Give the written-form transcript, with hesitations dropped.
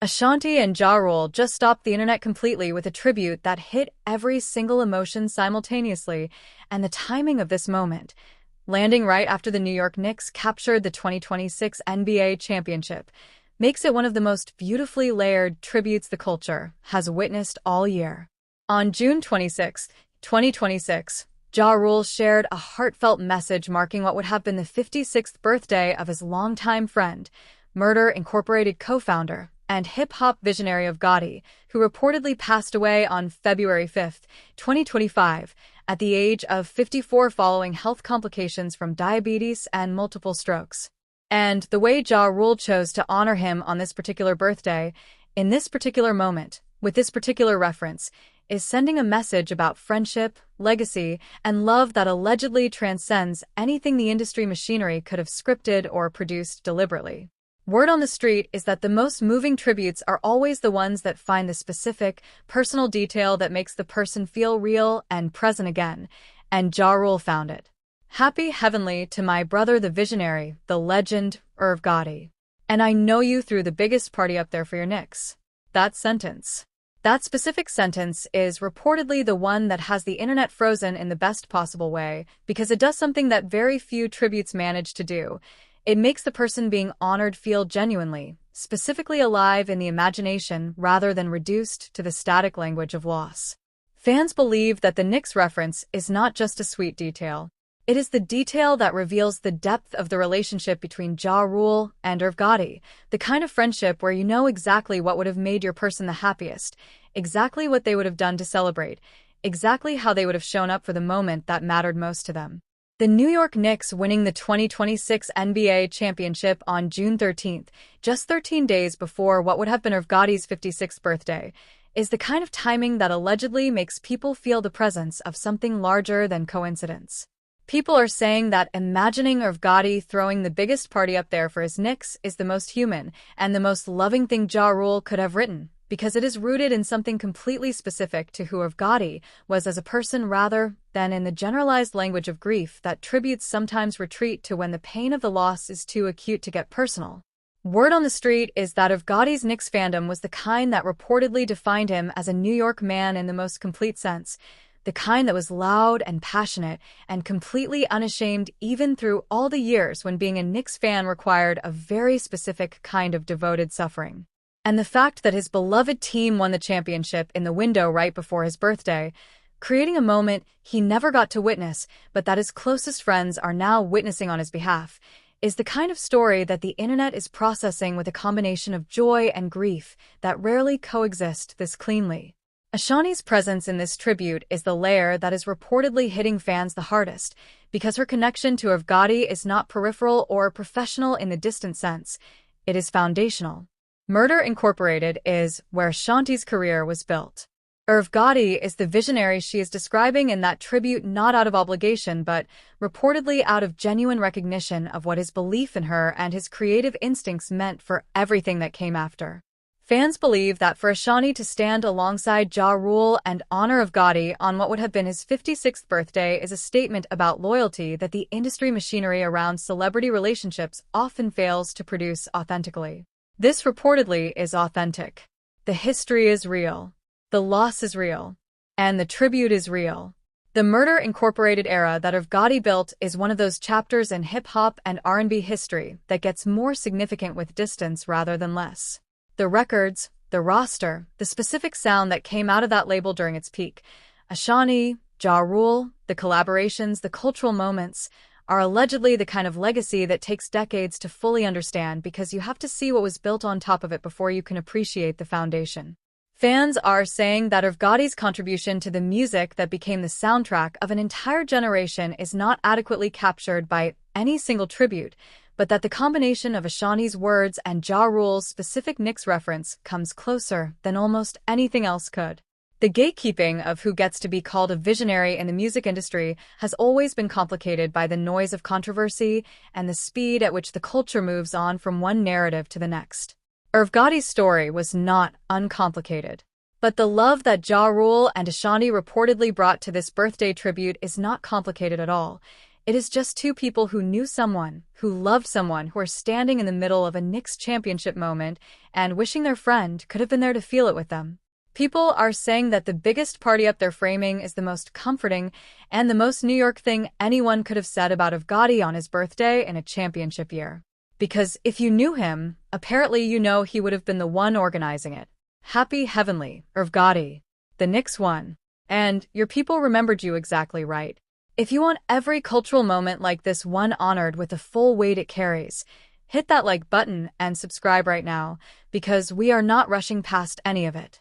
Ashanti and Ja Rule just stopped the internet completely with a tribute that hit every single emotion simultaneously, and the timing of this moment, landing right after the New York Knicks captured the 2026 NBA championship, makes it one of the most beautifully layered tributes the culture has witnessed all year. On June 26, 2026, Ja Rule shared a heartfelt message marking what would have been the 56th birthday of his longtime friend, Murder Incorporated co-founder and hip-hop visionary Irv Gotti, who reportedly passed away on February 5, 2025, at the age of 54 following health complications from diabetes and multiple strokes. And the way Ja Rule chose to honor him on this particular birthday, in this particular moment, with this particular reference, is sending a message about friendship, legacy, and love that allegedly transcends anything the industry machinery could have scripted or produced deliberately. Word on the street is that the most moving tributes are always the ones that find the specific, personal detail that makes the person feel real and present again, and Ja Rule found it. Happy heavenly to my brother the visionary, the legend, Irv Gotti. And I know you threw the biggest party up there for your Knicks. That specific sentence is reportedly the one that has the internet frozen in the best possible way, because it does something that very few tributes manage to do. It makes the person being honored feel genuinely, specifically alive in the imagination rather than reduced to the static language of loss. Fans believe that the Knicks reference is not just a sweet detail. It is the detail that reveals the depth of the relationship between Ja Rule and Irv Gotti, the kind of friendship where you know exactly what would have made your person the happiest, exactly what they would have done to celebrate, exactly how they would have shown up for the moment that mattered most to them. The New York Knicks winning the 2026 NBA championship on June 13th, just 13 days before what would have been Irv Gotti's 56th birthday, is the kind of timing that allegedly makes people feel the presence of something larger than coincidence. People are saying that imagining Irv Gotti throwing the biggest party up there for his Knicks is the most human and the most loving thing Ja Rule could have written, because it is rooted in something completely specific to who Irv Gotti was as a person rather than in the generalized language of grief that tributes sometimes retreat to when the pain of the loss is too acute to get personal. Word on the street is that Irv Gotti's Knicks fandom was the kind that reportedly defined him as a New York man in the most complete sense, the kind that was loud and passionate and completely unashamed even through all the years when being a Knicks fan required a very specific kind of devoted suffering. And the fact that his beloved team won the championship in the window right before his birthday, creating a moment he never got to witness but that his closest friends are now witnessing on his behalf, is the kind of story that the internet is processing with a combination of joy and grief that rarely coexist this cleanly. Ashanti's presence in this tribute is the layer that is reportedly hitting fans the hardest, because her connection to Irv Gotti is not peripheral or professional in the distant sense, it is foundational. Murder Incorporated is where Ashanti's career was built. Irv Gotti is the visionary she is describing in that tribute, not out of obligation but reportedly out of genuine recognition of what his belief in her and his creative instincts meant for everything that came after. Fans believe that for Ashanti to stand alongside Ja Rule and honor Irv Gotti on what would have been his 56th birthday is a statement about loyalty that the industry machinery around celebrity relationships often fails to produce authentically. This reportedly is authentic. The history is real. The loss is real. And the tribute is real. The Murder Incorporated era that Irv Gotti built is one of those chapters in hip-hop and R&B history that gets more significant with distance rather than less. The records, the roster, the specific sound that came out of that label during its peak, Ashanti, Ja Rule, the collaborations, the cultural moments, are allegedly the kind of legacy that takes decades to fully understand because you have to see what was built on top of it before you can appreciate the foundation. Fans are saying that Irv Gotti's contribution to the music that became the soundtrack of an entire generation is not adequately captured by any single tribute, but that the combination of Ashanti's words and Ja Rule's specific Knicks reference comes closer than almost anything else could. The gatekeeping of who gets to be called a visionary in the music industry has always been complicated by the noise of controversy and the speed at which the culture moves on from one narrative to the next. Irv Gotti's story was not uncomplicated. But the love that Ja Rule and Ashanti reportedly brought to this birthday tribute is not complicated at all. It is just two people who knew someone, who loved someone, who are standing in the middle of a Knicks championship moment and wishing their friend could have been there to feel it with them. People are saying that the biggest party up they're framing is the most comforting and the most New York thing anyone could have said about Irv Gotti on his birthday in a championship year. Because if you knew him, apparently you know he would have been the one organizing it. Happy heavenly, Irv Gotti. The Knicks won. And your people remembered you exactly right. If you want every cultural moment like this one honored with the full weight it carries, hit that like button and subscribe right now, because we are not rushing past any of it.